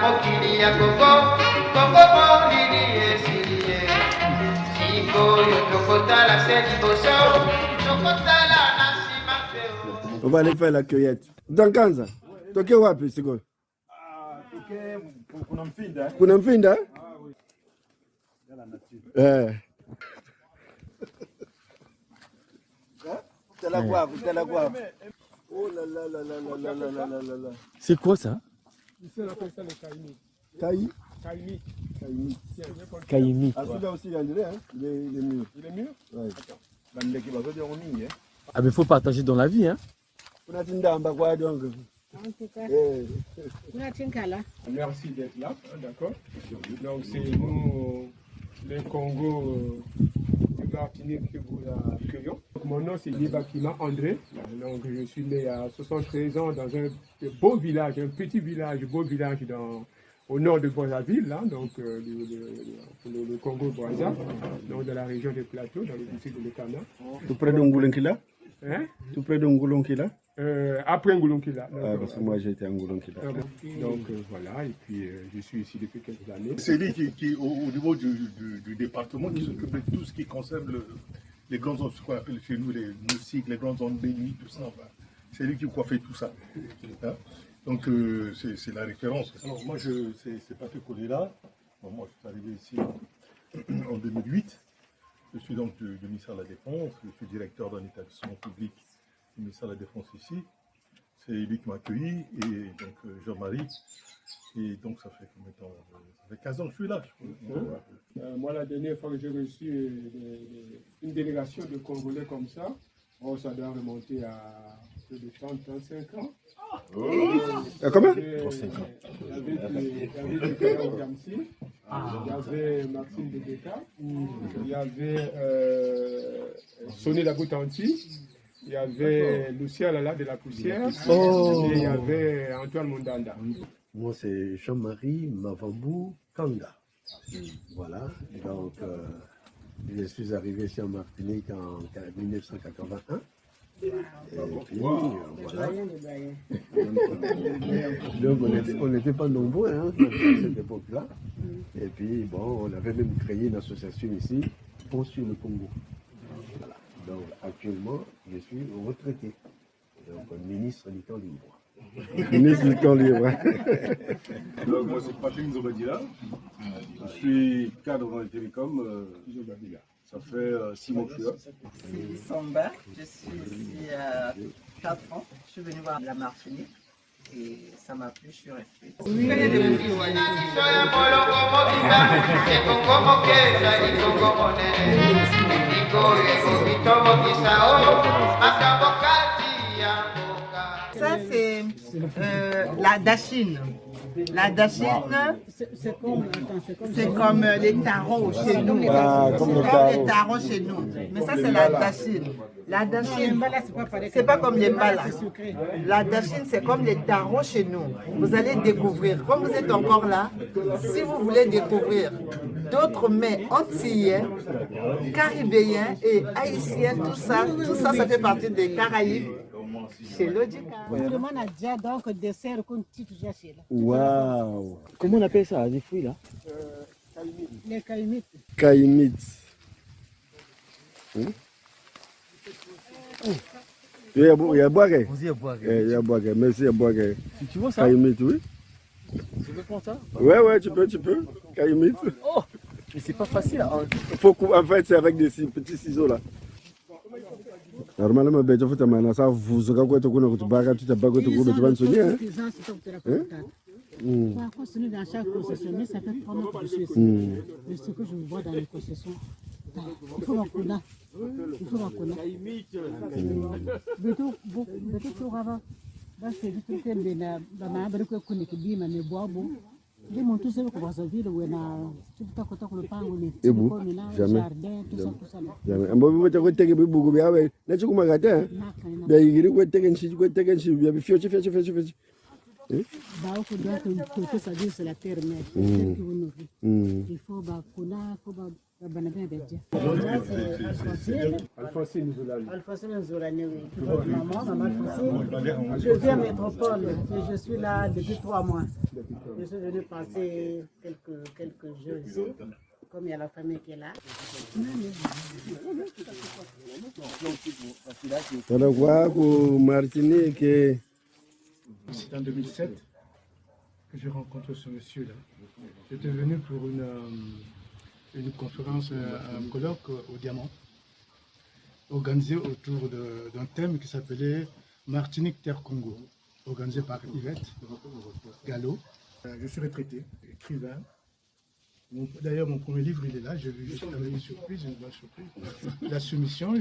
mokili ya Congo, Congo molili esilie. Sikoyo tokotala se liboso, tokotala na nsima te. On va aller faire la cueillette. Dans Kanza, toke wapi sikoyo? Kuna mfinda. Kuna mfinda? Ah oui. Dans la nature. T'as la guave, t'as la guave. Oh là là là là là là là là là là. C'est quoi ça? Ici on appelle ça le kaimi. Cailly? Kaimi. Cailly. Kaimi. Ah, celui-là aussi, il est hein? Il est mûr. Il est mûr? Ouais. Ah mais faut partager dans la vie hein. On a Tindamba quoi donc? En tout cas, Merci d'être là, hein, d'accord. Donc c'est nous, le Congo du Martinique que vous accueillons. Mon nom c'est Nibakima André. Donc je suis né à 73 ans dans un beau village, un petit village, beau village au nord de Brazzaville, là, donc le Congo Brazza, donc dans la région des Plateaux, dans le district de Lekana. Tout près de Ngoulonkila? Hein? Tout près de Ngoulonkila? Après Ngoulonkila. Ah, parce que moi j'ai été à Ngoulonkila. Donc voilà, et puis je suis ici depuis quelques années. C'est lui qui au niveau du département, qui s'occupe de tout ce qui concerne les grandes zones, ce qu'on appelle chez nous les moustiques, les grandes zones bénies, tout ça. Enfin, c'est lui qui coiffait tout ça. Hein? Donc c'est la référence. Alors moi, c'est Patrick Kolela. Bon, moi, je suis arrivé ici en 2008. Je suis donc du ministère de la Défense. Je suis directeur d'un établissement public du ministère de la Défense ici. C'est lui qui m'a accueilli, et donc Jean-Marie. Et donc ça fait combien de temps? Ça fait 15 ans que je suis là. Moi, la dernière fois que j'ai reçu une délégation de Congolais comme ça, ça doit remonter à plus de 30-35 ans. Comment? Il y avait Nicolas Gamsi, il y avait Maxime Debeka, il y avait Sonny Laboutanti, il y avait Lucien Lala de la Poussière, et il y avait Antoine Mondanda. Moi, c'est Jean-Marie Mavambou Kanga. Voilà, donc je suis arrivé ici en Martinique en 1981. Et puis, voilà. Donc, on n'était pas nombreux hein, à cette époque-là. Et puis, bon, on avait même créé une association ici, Pont sur le Congo. Voilà. Donc, actuellement, je suis retraité. Donc, ministre du temps libre. Ministre du temps libre. Donc moi, c'est Patrick Nzobadila. Je suis cadre dans les télécoms. Ça fait 6 mois que je suis là. C'est Samba, je suis ici à 4 ans. Je suis venue voir la Martinique et ça m'a plu, je suis restée. Ça, c'est la dachine. La dachine, c'est comme les tarots chez nous. Ah, comme le C'est comme les tarots chez nous. Mais ça, c'est la dachine. La dachine, c'est pas comme les balas. La dachine, c'est comme les tarots chez nous. Vous allez découvrir. Comme vous êtes encore là, si vous voulez découvrir d'autres mets antillais, caribéens et haïtiens, tout ça, ça fait partie des Caraïbes. C'est logique. Waouh! Comment on appelle ça, les fruits là? les caïmites. Caïmite. Il y a boire. Vous y boire. Il y a boire. Merci, il y a boire. Tu vois ça? Caïmite, oui. Tu veux prendre ça? Ouais, tu peux. Caïmite. Oh! Mais c'est pas facile hein. En fait, c'est avec des petits ciseaux là. Normalement, ben, tu fais ça, vous avez quoi tu bagarres, tu te bagarres, tu vas soigner. On continue dans chaque concession, mais ça fait 3 mois que je suis ici. Mais ce que je vois dans les concessions, il faut m'en il faut m'en connaître. Il faut Alphonsine Zoulani. Alphonsine Zoulani, oui. Votre maman, maman Alphonsine. Je viens à Métropole et je suis là depuis 3 mois. Je suis venue passer quelques jours ici, comme il y a la famille qui est là. Voilà quoi, pour Martinique. C'est en 2007 que je rencontre ce monsieur-là. J'étais venu pour une conférence, un colloque au Diamant, organisé autour d'un thème qui s'appelait Martinique Terre Congo, organisé par Yvette Gallo. Je suis retraité, écrivain. D'ailleurs, mon premier livre, il est là. J'ai vu juste une surprise, une bonne surprise. La soumission.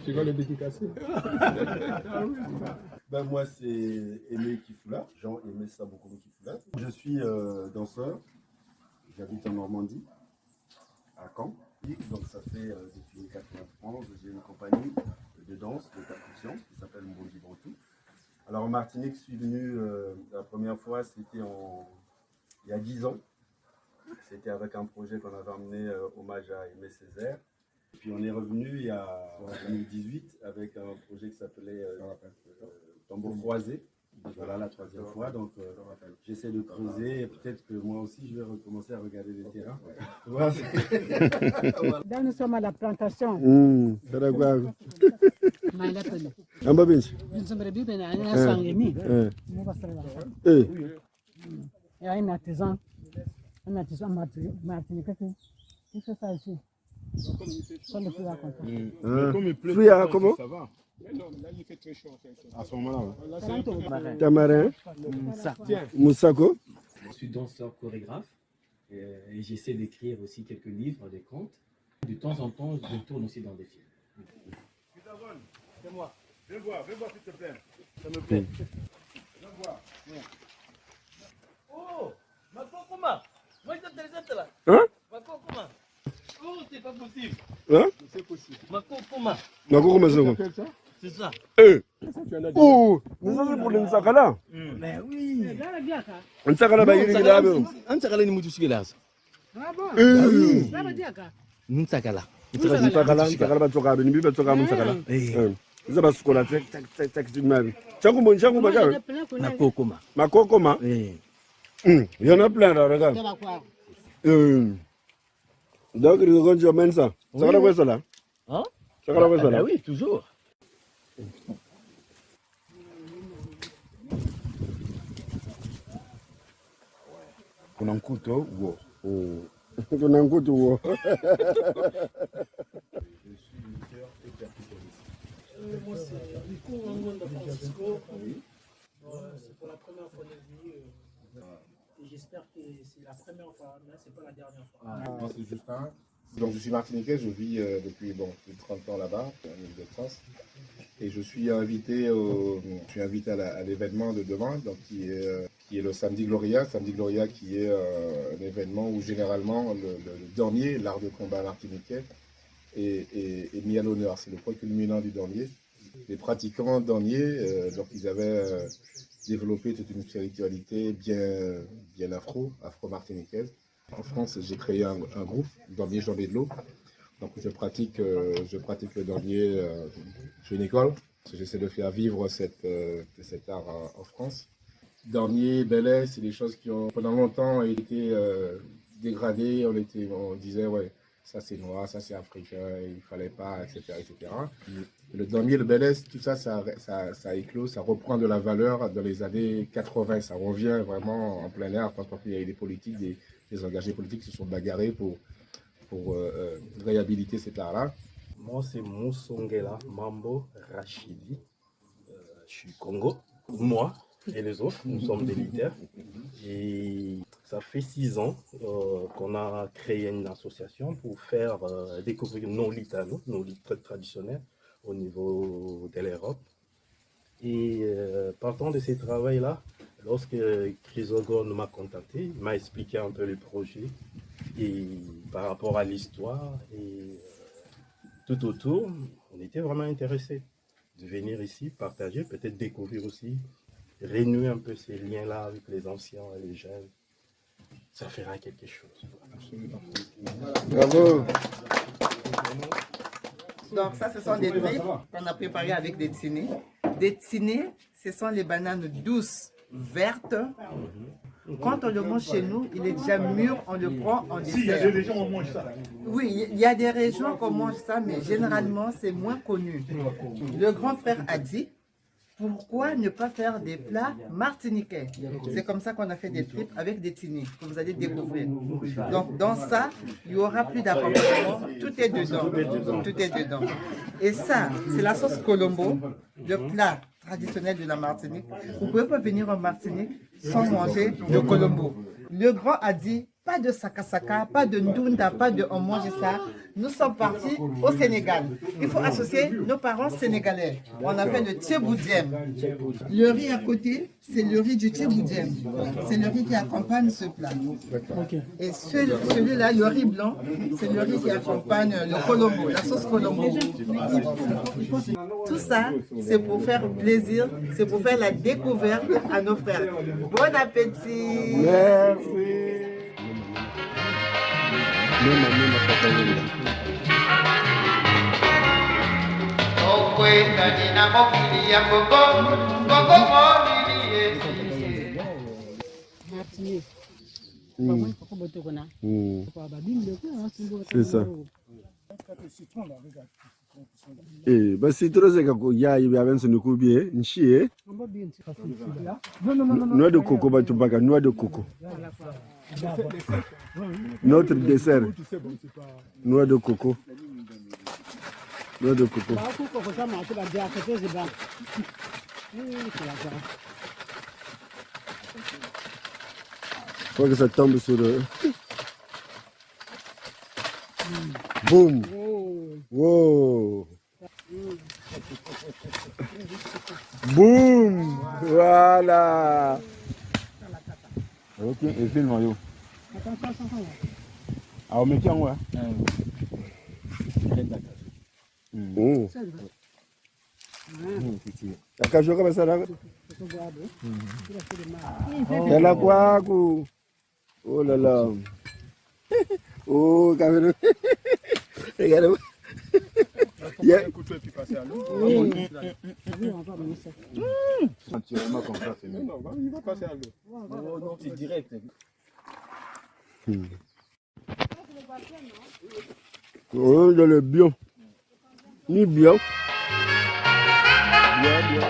Tu vas le dédicacer. Ben, moi, c'est Aimé Kifula, Jean-Aimé Sabokolo Kifula. Je suis danseur. J'habite en Normandie, à Caen. Donc, ça fait depuis 1991, j'ai une compagnie de danse, de percussion qui s'appelle Mbondi Bantou. Alors, en Martinique, je suis venu la première fois, c'était il y a 10 ans. C'était avec un projet qu'on avait emmené hommage à Aimé Césaire. Et puis on est revenu en 2018 avec un projet qui s'appelait Tambour croisé. Voilà la 3e fois. Donc j'essaie de creuser et peut-être que moi aussi je vais recommencer à regarder les terrains. Là, nous sommes à la plantation. Voilà quoi. Maïlepele. Ambabinch. Nous sommes réduits à un sang-rémi. Il y a un artisan Martinique qui fait ça ici. Comme le fruit à compter. Comme il pleut, Fruit à comment? ça va. Mais non, là, il fait très chaud. À ce moment-là. Là, c'est un peu... Tamarin. Tiens. Moussako. Je suis danseur chorégraphe et j'essaie d'écrire aussi quelques livres, des contes. De temps en temps, je tourne aussi dans des films. C'est moi. Viens voir s'il te plaît. Ça me plaît. Viens voir. Oh, Makokuma. Moi, je t'intéresse là. Hein? Makokuma. Oh, c'est pas possible. Hein? C'est possible. Makokuma. Makokuma, c'est ça. Oh, nous sommes pour le Nsakala. Mais oui. Nsakala, bah, il est là. Nsakala, ni mutu là. Ah bon? Oui. Ça veut dire quoi? Nsakala. Nsakala, bah, toka, ben, bibi, toka, Nsakala. Nous avons ce qu'on a fait, tac, Makokuma. Makokuma. Oui. Il y en a plein là, regarde. Donc, ils ont dit au ça. Ça va quoi ça là? Hein? Ça va quoi ça là? Oui, toujours. On a un couteau, wow. On a un couteau, wow. Moi, c'est Rico Wangwanda Francisco. C'est pour la première fois de vie. Et j'espère que c'est la première fois, mais ce n'est pas la dernière fois. Moi, c'est Justin. Donc, je suis martiniquais, je vis depuis plus de 30 ans là-bas, en Ile-de-France. Et je suis invité, à l'événement de demain, donc, qui est le Samedi Gloria. Samedi Gloria qui est un événement où généralement le damier, l'art de combat martiniquais, est mis à l'honneur. C'est le point culminant du damier. Les pratiquants damiers, donc ils avaient développé toute une spiritualité bien afro-martiniquaise. En France, j'ai créé un groupe, Damier Jambé de l'eau. Donc je pratique le damier, j'ai une école. J'essaie de faire vivre cet art en France. Damier, belay, c'est des choses qui ont pendant longtemps été dégradées. On disait, ouais, ça c'est noir, ça c'est africain, il ne fallait pas, etc. etc. Le damier, le belay, tout ça, ça éclose, ça reprend de la valeur dans les années 80. Ça revient vraiment en plein air. Parce qu'il y a eu des politiques, des engagés politiques qui se sont bagarrés pour réhabiliter cet art-là. Moi, c'est Moussongela Mambo Rachidi. Je suis Congo. Moi et les autres, nous sommes des leaders. Et ça fait 6 ans qu'on a créé une association pour faire découvrir nos luttes à nous, nos luttes très traditionnelles au niveau de l'Europe. Et partant de ces travaux-là, lorsque Chrysogone m'a contacté, il m'a expliqué un peu le projet et par rapport à l'histoire et tout autour, on était vraiment intéressés de venir ici, partager, peut-être découvrir aussi, renouer un peu ces liens-là avec les anciens et les jeunes. ça fera quelque chose. Bravo. Donc ça, ce sont des tripes qu'on a préparées avec des tinés. Des tinés, ce sont les bananes douces, vertes. Quand on le mange chez nous, il est déjà mûr, on le prend en dessert. Si, il y a des régions où on mange ça. Oui, il y a des régions où on mange ça, mais généralement, c'est moins connu. Le grand frère a dit, pourquoi ne pas faire des plats martiniquais? C'est comme ça qu'on a fait des tripes avec des tinés, que vous allez découvrir. Donc, dans ça, il n'y aura plus d'accompagnement, tout est dedans. Tout est dedans. Et ça, c'est la sauce Colombo, le plat traditionnel de la Martinique. Vous ne pouvez pas venir en Martinique sans manger le Colombo. Le grand a dit, pas de sakasaka, pas de ndunda, pas de on mange ça. Nous sommes partis au Sénégal. Il faut associer nos parents sénégalais. On a fait le tchéboudième. Le riz à côté, c'est le riz du tchéboudième. C'est le riz qui accompagne ce plat. Et celui-là, le riz blanc, c'est le riz qui accompagne le colombo, la sauce colombo. Tout ça, c'est pour faire plaisir, c'est pour faire la découverte à nos frères. Bon appétit! Merci. Okwenda nina mokili ya Congo, Congo molili esilie. C'est ça. Eh, bah c'est trop c'est que ya il y avait ce coup bien, nchi noix de coco batubaka, noix de coco. Notre dessert, noix de coco. Noix de coco. Faut que ça tombe sur le... Boum. Wow. Boum. Voilà. Ok, et filme yo. Ah, on met qui en haut? Akajua kama sana. Yala kwako. Oh là là. Oh, caméra. Regarde. Il y a un couteau et puis passer à l'eau. Entièrement comme ça, c'est mieux. Non, il va passer à l'eau. Non, c'est direct. Oh, dans le bio. Ni bio. Bien, bien.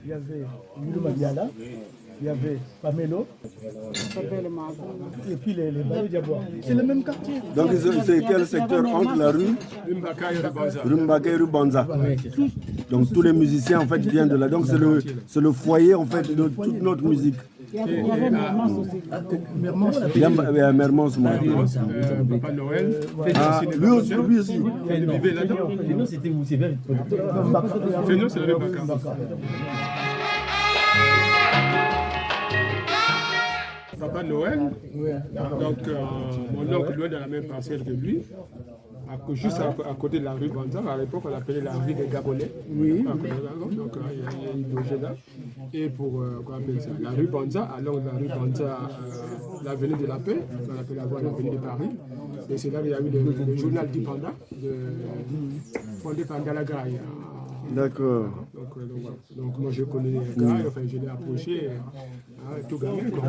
Il y avait Milo Madiala, il y avait Pamelo, et puis les Balo Diabois. C'est le même quartier. Donc c'est quel secteur entre la rue Rumbaka et rue Banza. Donc tous les musiciens en fait viennent de là. Donc c'est le foyer en fait de toute notre musique. Il y avait Mermans aussi. Mermans, Papa Noël. Lui aussi. Féno, c'était où? C'est vers Féno, c'est le Baka. Papa Noël, donc mon oncle loin dans la même parcelle que lui, juste à côté de la rue Banza. À l'époque on l'appelait la rue des Gabonais. Oui. Donc il y a logé là. Et pour quoi appelle ça, la rue Banza, alors la rue Banza, l'avenue de la Paix, on appelle l'avenue de Paris. Et c'est là qu'il y a eu le journal du Panda, fondé par Galaga. D'accord. Donc moi je connais les gars, enfin je l'ai approché tout gamin quand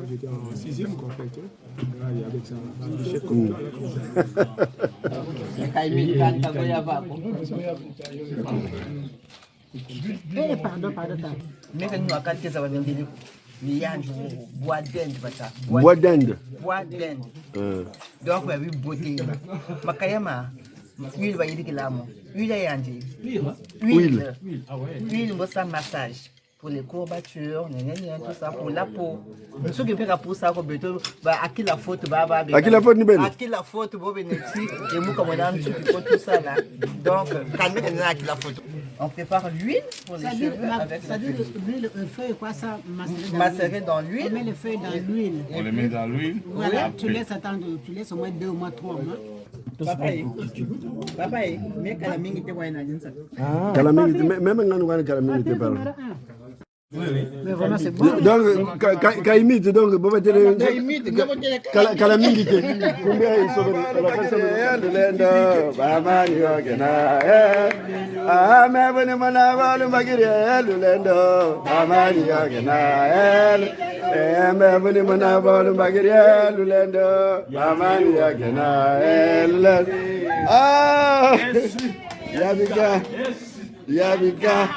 j'étais en 6e en fait. Avec ça, un chef comme Pardon. Mais nous à quatre ça va bien dire. Bois d'Inde. Bois d'Inde. Bois d'Inde. Donc on a vu beauté. Makayama. Huile va y dire que l'âme. Huile à Yandi. Huile. Huile, ça massage. Pour les courbatures, tout ça, pour la peau. Ceux qui font pour ça, à qui la faute, à qui la faute, à qui la faute, et moi, comme on a un petit peu tout ça là. Donc, calmez-vous à qui la faute. On prépare l'huile pour les cheveux avec la l'huile. L'huile, le feuille, quoi, ça macéré dans l'huile. On met les feuilles dans l'huile. On les met dans l'huile. Voilà, tu laisses attendre, tu laisses au moins 2 ou 3 mois. Papa, mais Kalamingi te voit Nadinsa. Kalamingi, même quand Kalamingi te parle. Mais vraiment, c'est bon. Donc, Kaimite, donc, Kalamingi, combien ils sont Yabika.